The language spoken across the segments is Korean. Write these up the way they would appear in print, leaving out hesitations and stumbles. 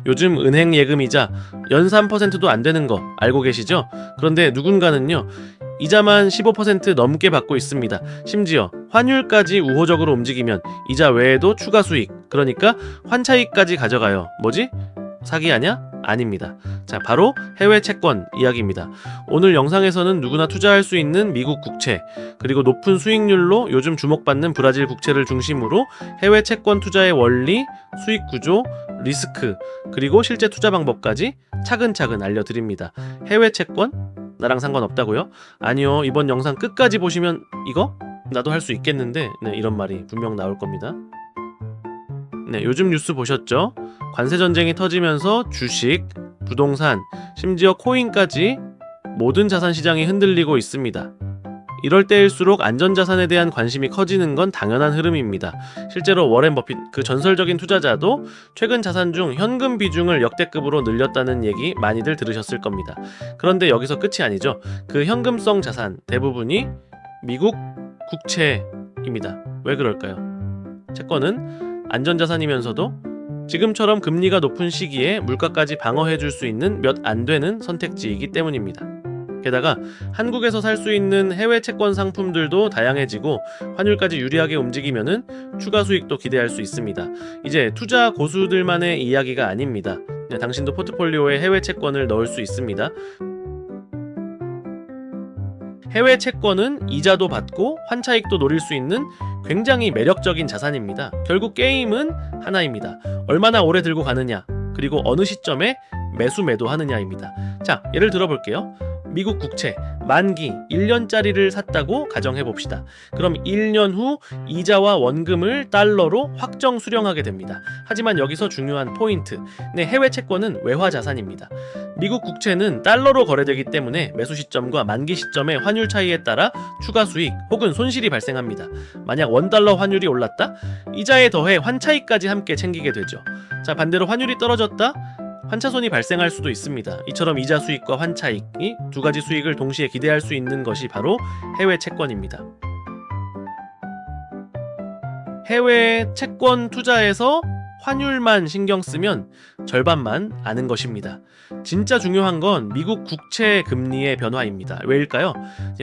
요즘 은행 예금이자 연 3%도 안 되는 거 알고 계시죠? 그런데 누군가는요, 이자만 15% 넘게 받고 있습니다. 심지어 환율까지 우호적으로 움직이면 이자 외에도 추가 수익, 그러니까 환차익까지 가져가요. 뭐지? 사기 아냐? 아닙니다. 자, 바로 해외 채권 이야기입니다. 오늘 영상에서는 누구나 투자할 수 있는 미국 국채, 그리고 높은 수익률로 요즘 주목받는 브라질 국채를 중심으로 해외 채권 투자의 원리, 수익 구조, 리스크, 그리고 실제 투자 방법까지 차근차근 알려드립니다. 해외 채권? 나랑 상관없다고요? 아니요, 이번 영상 끝까지 보시면 이거? 나도 할 수 있겠는데, 네, 이런 말이 분명 나올 겁니다. 네, 요즘 뉴스 보셨죠? 관세 전쟁이 터지면서 주식, 부동산, 심지어 코인까지 모든 자산 시장이 흔들리고 있습니다. 이럴 때일수록 안전자산에 대한 관심이 커지는 건 당연한 흐름입니다. 실제로 워렌 버핏, 그 전설적인 투자자도 최근 자산 중 현금 비중을 역대급으로 늘렸다는 얘기 많이들 들으셨을 겁니다. 그런데 여기서 끝이 아니죠. 그 현금성 자산 대부분이 미국 국채입니다. 왜 그럴까요? 채권은 안전자산이면서도 지금처럼 금리가 높은 시기에 물가까지 방어해줄 수 있는 몇 안 되는 선택지이기 때문입니다. 게다가 한국에서 살 수 있는 해외 채권 상품들도 다양해지고 환율까지 유리하게 움직이면은 추가 수익도 기대할 수 있습니다. 이제 투자 고수들만의 이야기가 아닙니다. 네, 당신도 포트폴리오에 해외 채권을 넣을 수 있습니다. 해외 채권은 이자도 받고 환차익도 노릴 수 있는 굉장히 매력적인 자산입니다. 결국 게임은 하나입니다. 얼마나 오래 들고 가느냐, 그리고 어느 시점에 매수 매도하느냐입니다. 자, 예를 들어볼게요. 미국 국채 만기 1년짜리를 샀다고 가정해봅시다. 그럼 1년 후 이자와 원금을 달러로 확정 수령하게 됩니다. 하지만 여기서 중요한 포인트, 네, 해외 채권은 외화 자산입니다. 미국 국채는 달러로 거래되기 때문에 매수 시점과 만기 시점의 환율 차이에 따라 추가 수익 혹은 손실이 발생합니다. 만약 원달러 환율이 올랐다? 이자에 더해 환차익까지 함께 챙기게 되죠. 자, 반대로 환율이 떨어졌다? 환차손이 발생할 수도 있습니다. 이처럼 이자 수익과 환차익, 이 두 가지 수익을 동시에 기대할 수 있는 것이 바로 해외 채권입니다. 해외 채권 투자에서 환율만 신경 쓰면 절반만 아는 것입니다. 진짜 중요한 건 미국 국채 금리의 변화입니다. 왜일까요?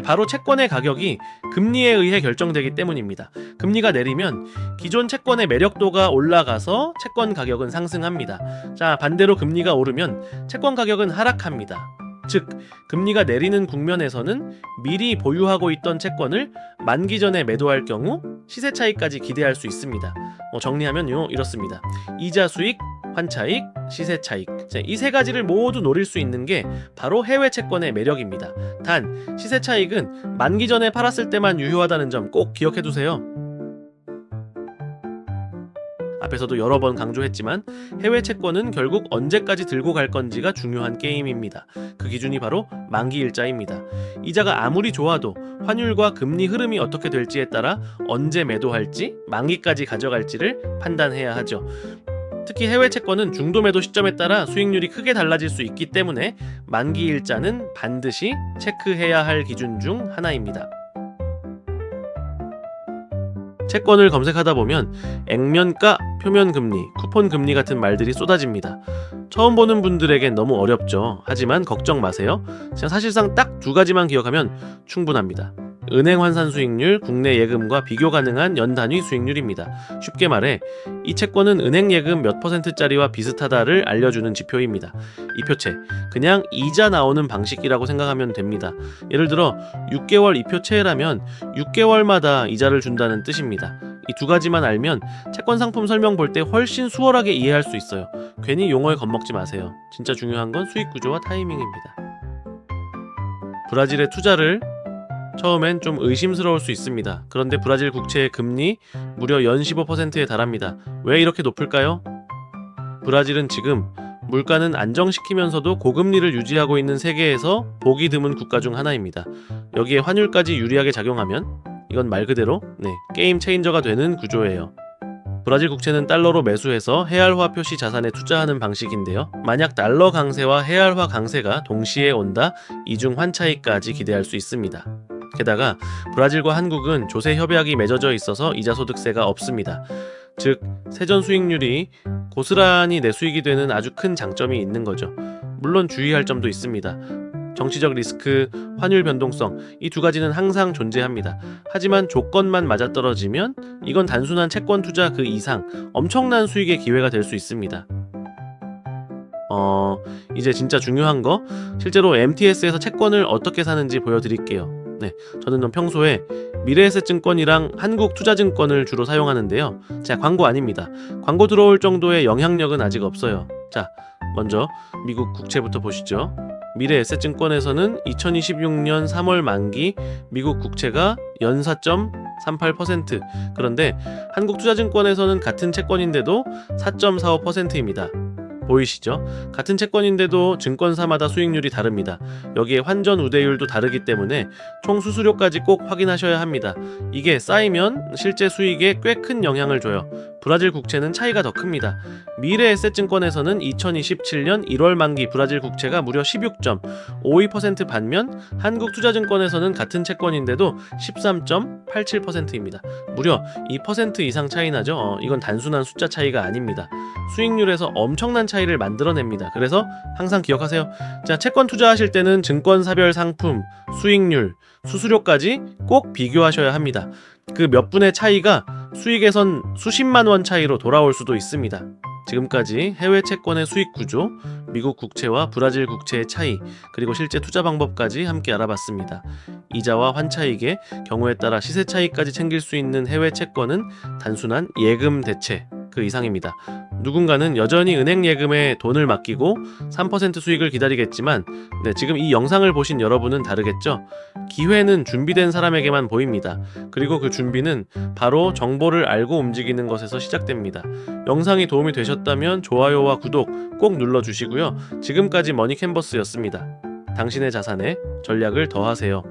바로 채권의 가격이 금리에 의해 결정되기 때문입니다. 금리가 내리면 기존 채권의 매력도가 올라가서 채권 가격은 상승합니다. 자, 반대로 금리가 오르면 채권 가격은 하락합니다. 즉, 금리가 내리는 국면에서는 미리 보유하고 있던 채권을 만기 전에 매도할 경우 시세 차익까지 기대할 수 있습니다. 정리하면요, 이렇습니다. 이자 수익, 환차익, 시세 차익, 이 세 가지를 모두 노릴 수 있는 게 바로 해외 채권의 매력입니다. 단, 시세 차익은 만기 전에 팔았을 때만 유효하다는 점 꼭 기억해 두세요. 앞에서도 여러 번 강조했지만 해외 채권은 결국 언제까지 들고 갈 건지가 중요한 게임입니다. 그 기준이 바로 만기 일자입니다. 이자가 아무리 좋아도 환율과 금리 흐름이 어떻게 될지에 따라 언제 매도할지, 만기까지 가져갈지를 판단해야 하죠. 특히 해외 채권은 중도 매도 시점에 따라 수익률이 크게 달라질 수 있기 때문에 만기 일자는 반드시 체크해야 할 기준 중 하나입니다. 채권을 검색하다 보면 액면가, 표면금리, 쿠폰금리 같은 말들이 쏟아집니다. 처음 보는 분들에겐 너무 어렵죠. 하지만 걱정 마세요. 사실상 딱 두 가지만 기억하면 충분합니다. 은행 환산 수익률, 국내 예금과 비교 가능한 연단위 수익률입니다. 쉽게 말해 이 채권은 은행 예금 몇 %짜리와 비슷하다를 알려주는 지표입니다. 이 표체, 그냥 이자 나오는 방식이라고 생각하면 됩니다. 예를 들어 6개월 이표체라면 6개월마다 이자를 준다는 뜻입니다. 이 두 가지만 알면 채권 상품 설명 볼 때 훨씬 수월하게 이해할 수 있어요. 괜히 용어에 겁먹지 마세요. 진짜 중요한 건 수익 구조와 타이밍입니다. 브라질의 투자를 처음엔 좀 의심스러울 수 있습니다. 그런데 브라질 국채의 금리 무려 연 15%에 달합니다. 왜 이렇게 높을까요? 브라질은 지금 물가는 안정시키면서도 고금리를 유지하고 있는 세계에서 보기 드문 국가 중 하나입니다. 여기에 환율까지 유리하게 작용하면 이건 말 그대로 게임 체인저가 되는 구조예요. 브라질 국채는 달러로 매수해서 헤알화 표시 자산에 투자하는 방식인데요. 만약 달러 강세와 헤알화 강세가 동시에 온다, 이중 환차익까지 기대할 수 있습니다. 게다가 브라질과 한국은 조세 협약이 맺어져 있어서 이자소득세가 없습니다. 즉 세전 수익률이 고스란히 내 수익이 되는 아주 큰 장점이 있는 거죠. 물론 주의할 점도 있습니다. 정치적 리스크, 환율 변동성, 이 두 가지는 항상 존재합니다. 하지만 조건만 맞아떨어지면 이건 단순한 채권 투자 그 이상 엄청난 수익의 기회가 될 수 있습니다. 이제 진짜 중요한 거, 실제로 MTS에서 채권을 어떻게 사는지 보여드릴게요. 네, 저는 평소에 미래에셋증권이랑 한국투자증권을 주로 사용하는데요. 자, 광고 아닙니다. 광고 들어올 정도의 영향력은 아직 없어요. 자, 먼저 미국 국채부터 보시죠. 미래에셋증권에서는 2026년 3월 만기 미국 국채가 연 4.38%, 그런데 한국투자증권에서는 같은 채권인데도 4.45%입니다. 보이시죠? 같은 채권인데도 증권사마다 수익률이 다릅니다. 여기에 환전 우대율도 다르기 때문에 총 수수료까지 꼭 확인하셔야 합니다. 이게 쌓이면 실제 수익에 꽤 큰 영향을 줘요. 브라질 국채는 차이가 더 큽니다. 미래에셋증권에서는 2027년 1월 만기 브라질 국채가 무려 16.52% 반면 한국투자증권에서는 같은 채권인데도 13.87%입니다. 무려 2% 이상 차이 나죠? 이건 단순한 숫자 차이가 아닙니다. 수익률에서 엄청난 차이를 만들어냅니다. 그래서 항상 기억하세요. 자, 채권 투자하실 때는 증권사별 상품, 수익률, 수수료까지 꼭 비교하셔야 합니다. 그 몇 분의 차이가 수익에선 수십만 원 차이로 돌아올 수도 있습니다. 지금까지 해외 채권의 수익 구조, 미국 국채와 브라질 국채의 차이, 그리고 실제 투자 방법까지 함께 알아봤습니다. 이자와 환차익의 경우에 따라 시세 차이까지 챙길 수 있는 해외 채권은 단순한 예금 대체 그 이상입니다. 누군가는 여전히 은행 예금에 돈을 맡기고 3% 수익을 기다리겠지만, 지금 이 영상을 보신 여러분은 다르겠죠? 기회는 준비된 사람에게만 보입니다. 그리고 그 준비는 바로 정보를 알고 움직이는 것에서 시작됩니다. 영상이 도움이 되셨다면 좋아요와 구독 꼭 눌러주시고요. 지금까지 머니캔버스였습니다. 당신의 자산에 전략을 더하세요.